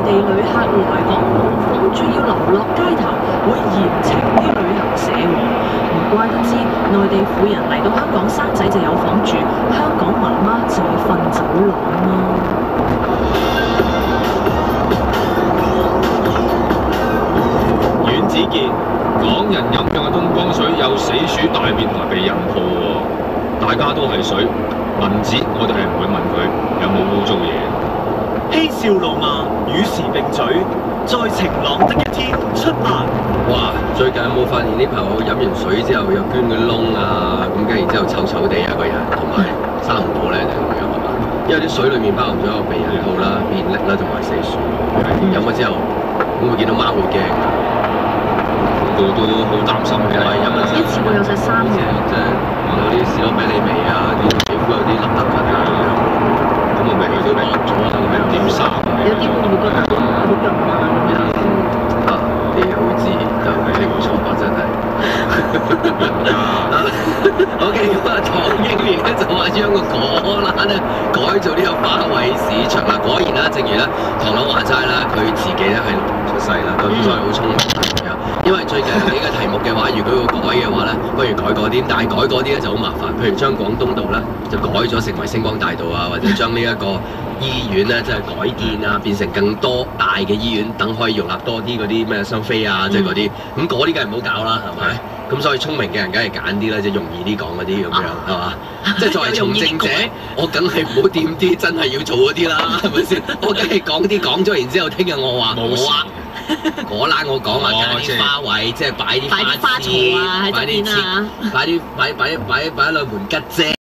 地旅客來港冇房住要流落街頭，會嚴懲啲旅行社喎。唔怪得知內地婦人嚟到香港生仔就有房住，香港媽媽就要瞓走廊啦。阮子健，港人飲用嘅東江水有死鼠大便同埋避孕套喎，大家都係水，問子我哋係唔會問佢有冇污糟嘢。嬉笑怒罵，與時並舉，在晴朗的一天出發。哇！最近有冇發現啲朋友飲完水之後又捐個窿啊？咁跟住然之後臭臭地啊個人，同埋生唔到咧就係咁樣係嘛？因為啲水裡面包含咗有避孕套啦、便溺啦同埋死鼠。飲咗之後會唔會見到貓會驚？個個都好擔心嘅。係飲咗之後，一次過有晒3樣，即係有啲士多啤梨味啊，啲皮膚有啲粒粒痕啊咁樣。咁我咪去到落咗啊，咁樣點生？有啲會唔會覺得好潤啊？啊！你好自然就清楚啊，真係。OK， 咁啊，唐英年咧就話將個果欄咧改做呢個花卉市場啦。果然啦，正如咧唐老話齋啦，佢自己咧係農民出世啦，咁所以好聰明嘅。因為最近有幾個題目嘅話，如果要改嘅話咧，不如改嗰啲，但係改嗰啲咧就好麻煩。譬如將廣東道咧就改咗成為星光大道啊，或者將呢一個醫院咧即係改建啊，變成更多大嘅醫院，等可以容納多啲嗰啲咩雙飛啊，即係嗰啲。咁嗰啲梗係唔好搞啦，係咪？咁所以聰明嘅人梗係揀啲啦，即係容易啲講嗰啲咁樣，係嘛？即係作為從政者，我梗係唔好掂啲真係要做嗰啲啦，係咪先？我梗係講啲講咗，然之後聽日我話冇啊。果欄我講話加啲花卉，即係擺啲花枝，擺啲花槽啊喺側邊啊，擺啲兩門吉啫。